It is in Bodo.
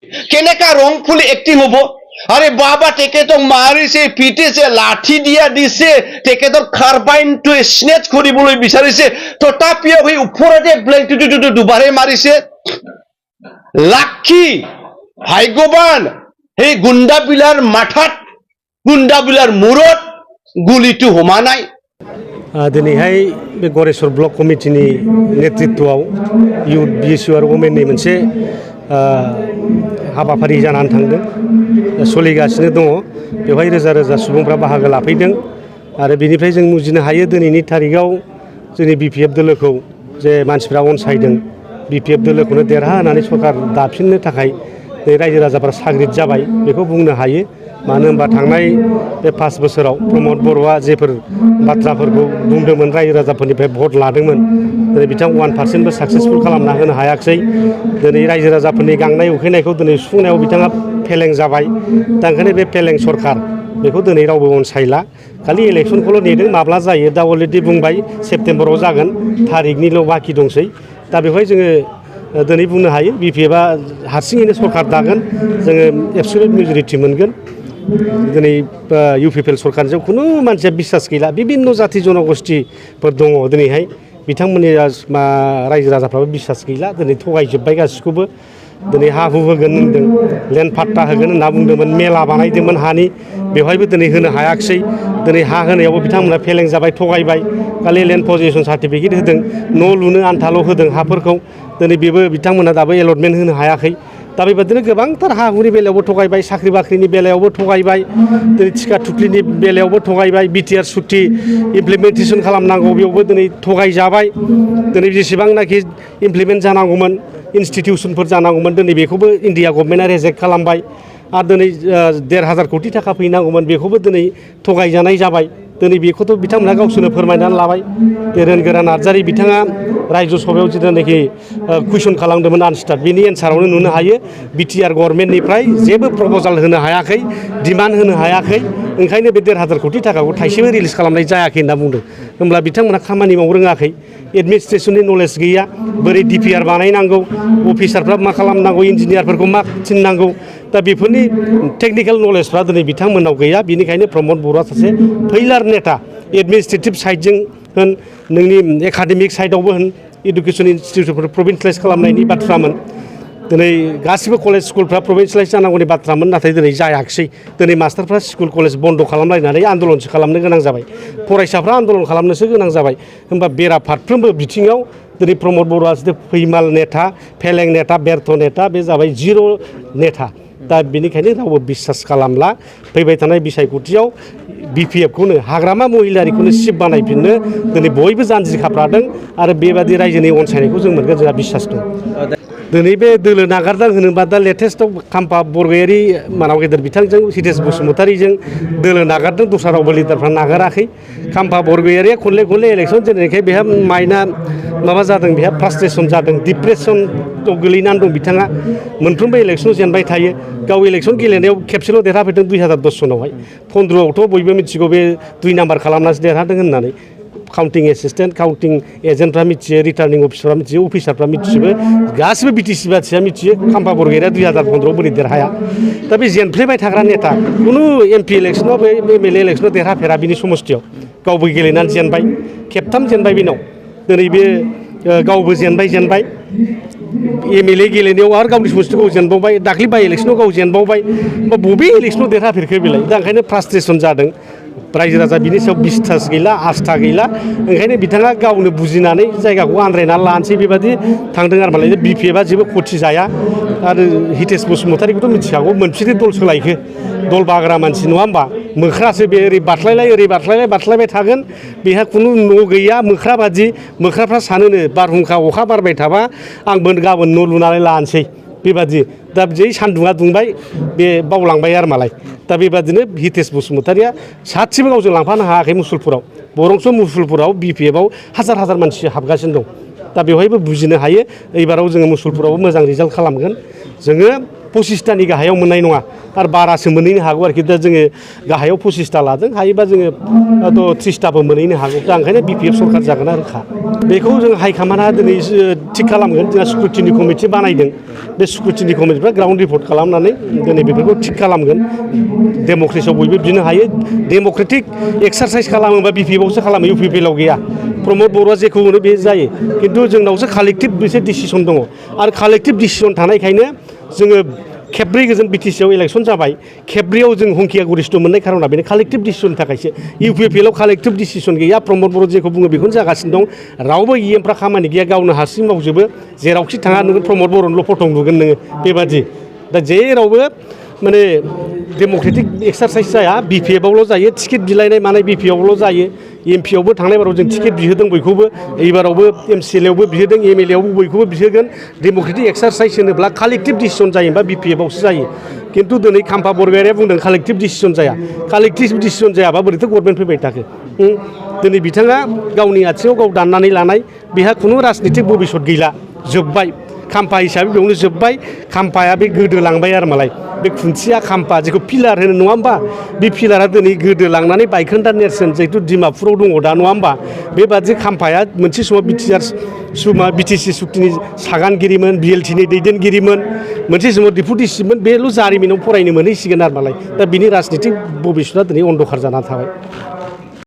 কেনেকা রংফুলি এক্টিং হব আরে বাবা তেখেতক মাৰিছে পিটিছে লাঠি দিয়া দিছে তেখেতক কাৰ্বাইনটো স্নেচ কৰিবলৈ বিচাৰিছে তথাপিও সেই ওপৰতে ব্লেংকটো দুবাৰে মাৰিছে লাক্ষী ভাগ্যৱান সেই গুণ্ডাবিলাৰ মাথাত গুণ্ডাবিলাৰ মূৰত গুলিটো হোমা নাই दिनैहाय बे गरेस्वर ब्लक कमिटिनि नेतृत्वआव इउथ बिएसइउ आरो वमेननि मोनसे हाबाफारि जानानै थांदों सोलिगासिनो दङ बेवहाय रोजा रोजा सुबुंफ्रा बाहागो लाफैदों आरो बेनिफ्राय जों बुजिनो हायो दिनैनि तारिखआव जोंनि बिपिएफ दोलोखौ जे मानसिफ्रा अनसायदों बिपिएफ दोलोखौनो देरहाहोनानै सरकार दाफिननो थाखाय रायजो राजाफ्रा साग्रिद जाबाय बेखौ बुंनो हायो मानो होनबा थांनाय बे 5 बोसोराव प्रमद बर'आ जेफोर बाथ्राफोरखौ बुंदोंमोन रायजो राजाफोरनिफ्राय भट लादोंमोन दिनै बिथां 1%बो साक्सेसफुल खालामना होनो हायाखै दिनै रायजो राजाफोरनि गांनाय उखैनायखौ दिनै सुफुंनायाव बिथाङा फेलें जाबाय दा ओंखायनो बे फेलें सरकार बेखौ दिनै रावबो अनसायला खालि इलेक्सनखौल' नेदों माब्ला जायो दा अलरेडि बुंबाय सेप्तेम्बराव जागोन तारिखनिल' बाखि दंसै दा बेवहाय जोङो दिनै बुंनो हायो बिपिएफआ हारसिङैनो सरकार दागोन जोङो एबसुलुट मेजरिटि मोनगोन दिनै इउपिपिएल सरकारजों खुनु मानसिया बिसास गैला बिभिन्न जाति जनगोष्ठीफोर दङ दिनैहाय बिथांमोननि रायजो राजाफ्राबो बिसास गैला दिनै थगायजोब्बाय गासिखौबो दिनै हा हु होगोन होनदों लेन्ड पाट्टा होगोन होनना बुंदोंमोन मेला बानायदोंमोन हानि बेवहायबो दिनै होनो हायाखिसै दिनै हा होनायावबो बिथांमोना फेलें जाबाय थगायबाय खालि लेन्ड पजिसन सार्टिफिकेट होदों न' लुनो आन्थाल' होदों हाफोरखौ दिनै बेबो बिथांमोना दाबो एलटमेन्ट होनो हायाखै दा बेबादिनो गोबांथार हा हुनि बेलायावबो थगायबाय साख्रि बाख्रिनि बेलायावबो थगायबाय दिनै थिखा थुख्लिनि बेलायावबो थगायबाय बिटिआर सुक्ति इमप्लिमेन्टेसन खालामनांगौ बेयावबो दिनै थगायजाबाय दिनै जेसेबांनाखि इमप्लिमेन्ट जानांगौमोन इन्स्टिटिउसनफोर जानांगौमोन दिनै बेखौबो इन्डिया गभर्नमेन्टआ रिजेक्ट खालामबाय आरो दिनै 1,500 कोटि थाखा फैनांगौमोन बेखौबो दिनै थगायजानाय जाबाय दिनै बेखौथ' बिथांमोनहा गावसोरनो फोरमायनानै लाबाय दोरोनगोरा नार्जारि बिथाङा रायजो सभायाव जिथुनाखि कुइसन खालामदोंमोन आनस्टार्ट बेनि एन्सारावनो नुनो हायो बिटिआर गभर्नमेन्टनिफ्राय जेबो प्रप'जाल होनो हायाखै डिमान्ड होनो हायाखै ओंखायनो बे 1,500 कोटि थाखाखौ थाइसेबो रिलिज खालामनाय जायाखै होनना बुंदों होमब्ला बिथांमोना खामानि मावनो रोङाखै एडमिनिस्ट्रेसननि नलेज गैया बोरै डिपिआर बानायनांगौ अफिसारफ्रा मा खालामनांगौ इन्जिनियारफोरखौ मा थिननांगौ दा बेफोरनि टेकनिकेल नलेजफ्रा दिनै बिथांमोननाव गैया बेनिखायनो प्रमद बर'आ सासे फैलार नेता एडमिनिस्ट्रेटिभ साइडजों होन नोंनि एकाडेमिक साइडआवबो होन इडुकेसन इन्स्टिटिउटफोर प्रभिन्सियेलाइज खालामनायनि बाथ्रामोन दिनै गासिबो कलेज स्कुलफ्रा प्रभिन्सियेलाइज जानांगौनि बाथ्रामोन नाथाय दिनै जायाखिसै दिनै मास्टारफ्रा स्कुल कलेज बन्द खालामलायनानै आन्दलनसो खालामनो गोनां जाबाय फरायसाफ्रा आन्दलन खालामनोसो गोनां जाबाय होमबा बेराफारफ्रोमबो बिथिङाव दिनै प्रमद बर'आ फैमाल नेता फेलें नेता बेर्थ नेता बे जाबाय जिर' नेता दा बेनिखायनो रावबो बिसास खालामला फैबाय थानाय बिसायख'थियाव बिपिएफखौनो हाग्रामा महिलारिखौनो सिफ बानायफिननो दिनै बयबो जानजि खाफ्रादों आरो बेबादि रायजोनि अनसायनायखौ जों मोनगोन जोंहा बिसास दं दिनै बे दोलो नागारदों होनोबा दा लेटेस्टआव खाम्फा बरगयारि मानाव गेदेर बिथांजों हितेश बसुमतारीजों दोलो नागारदों दस्रा रावबो लिडारफ्रा नागाराखै खाम्फा बरगयारिया खनले खनले इलेक्सन जेरैखाय बेहा माइना माबा जादों बेहा फ्रास्ट्रेसन जादों डिप्रेसनाव गोलैनानै दं बिथाङा मोनफ्रोमबो इलेक्सनाव जेनबाय थायो गाव इलेक्सन गेलेनायाव खेबसेल' देरहाफैदों 2010 सनावहाय 15आवथ' बयबो मिथिगौ बे 2 नाम्बार खालामनासो देरहादों होननानै काउन्टिं एसिस्टेन्ट काउन्टिं एजेन्टफ्रा मिथियो रिटार्निं अफिसारफ्रा मिथियो अफिसारफ्रा मिथिजोबो गासिबो बिटिसि बाथिया मिथियो खाम्फा बरगयारिया 2015आव बोरै देरहाया दा बे जेनफ्लेबाय थाग्रा नेता खुनु एमपि इलेक्सनाव बे एमएलए इलेक्सनाव देरहाफेरा बिनि समस्थियाव गावबो गेलेनानै जेनबाय खेबथाम जेनबाय बेनाव दिनै बे गावबो जेनबाय एमएलए गेलेनायाव आरो गावनि समस्थिखौ जेनबावबाय दाख्लै बाय इलेक्सनाव गाव जेनबावबाय होमबा बबे इलेक्सनाव देरहाफेरखो बेलाय दा ओंखायनो फ्रास्ट्रेसन जादों रायजो राजा बिनि सायाव बिस्तास गैला आस्था गैला ओंखायनो बिथाङा गावनो बुजिनानै जायगाखौ आन्द्रायनानै लानोसै बेबादि थांदों आरो मालाय बिपिएफआ जेबो खथि जाया आरो हितेश बसुमतारीखौथ' मिथिखागौ मोनफिनो दल सोलायखो दल बाग्रा मानसि नङा होमबा मोख्रासो बे ओरै बारस्लायबाय थागोन बेहा खुनु न' गैया मोख्रा बादि मोख्राफ्रा सानोनो बारहुंखा अखा बारबाय थाबा आंबो गाबोन न' लुनानै लानोसै बेबादि दा जै सान्दुङा दुंबाय बे बावलांबाय आरो मालाय दा बेबादिनो हितेश बसुमतारीया सासेबो गावजों लांफानो हायाखै मुसुलपुराव बरंस' मुसुलपुराव बिपिएफआव हाजार मानसि हाबगासिनो दं दा बेवहायबो बुजिनो हायो एबाराव जोङो मुसुलपुरावबो मोजां रिजाल्ट खालामगोन जोङो 25टानि गाहायाव मोननाय नङा आरो बारासो मोनहैनो हागौ आरोखि दा जोङो गाहायाव 25टा लादों हायोबा जोङो 30टाबो मोनहैनो हागौ दा ओंखायनो बिपिएफ सरकार जागोन आरोखा बेखौ जों हाइकामान्डआ दिनै थिग खालामगोन जोंहा स्क्रुटिनि कमिटि बानायदों बे स्क्रुटिनि कमिटिफ्रा ग्राउन्ड रिपर्ट खालामनानै दिनै बेफोरखौ थिग खालामगोन डेम'क्रेसियाव बयबो बिदिनो हायो डेम'क्रेटिक एक्सारसाइज खालामोबा बिपिएफआवसो खालामो इउपिपिएलआव गैया प्रमद बर'आ जेखौ होनो बे जायो खिन्थु जोंनावसो कालेक्टिभ मोनसे डिसिसन दङ आरो कालेक्टिभ डिसिसन थानायखायनो जोङो खेब्रै गोजोन बिटिसिआव इलेक्सन जाबाय खेब्रैयाव जों हंकिया गरिष्ठ मोननाय खारना बेनो कालेक्टिभ डिसिसननि थाखायसो इउपिपिएलआव कालेक्टिभ डिसिसन गैया प्रमद बर' जेखौ बुङो बेखौनो जागासिनो दं रावबो इएमफ्रा खामानि गैया गावनो हारसिं मावजोबो जेरावखि थाङा नोङो प्रमद बर'निल' फट' नुगोन नोङो बेबादि दा जेरावबो माने डेम'क्रेटिक एक्सारसाइज जाया बिपिएफआवल' जायो टिकेट बिलाइनाय मानाय बिपिएफआवल' जायो एमपिआवबो थांनाय बाराव जों टिकेट बिहोदों बयखौबो एबारावबो एमसिएलएआवबो बिहोदों एमएलएआवबो बयखौबो बिहोगोन डेम'क्रेटिक एक्सारसाइज होनोब्ला कालेक्टिभ डिसिसन जायोबा बिपिएफआवसो जायो खिन्थु दिनै खाम्फा बरगयारिया बुंदों कालेक्टिभ डिसिसन जाया कालेक्टिभ डिसिसन जायाबा बोरैथो गभर्नमेन्ट फैबाय थाखो दिनै बिथाङा गावनि आथिङाव गाव दाननानै लानाय बेहा खुनु राजनितिक भबिसत गैला जोब्बाय खाम्फा हिसाबै बेयावनो जोब्बाय खाम्फाया बे गोदोलांबाय आरो मालाय बे खुन्थिया खाम्फा जेखौ पिलार होनो नङा होमबा बे पिलारा दिनै गोदोलांनानै बायखोन्दा नेरसोन जिहेथु डिमापुराव दङ दा नङा होमबा बेबादि खाम्फाया मोनसे समाव बिटिसि सुक्तिनि सागानगिरिमोन बिएलटिनि दैदेनगिरिमोन मोनसे समाव डिपुटि चिफमोन बेल' जारिमिनाव फरायनो मोनहैसिगोन आरो मालाय दा बिनि राजनितिक भबिसतआ दिनै अन्धकार जानानै थाबाय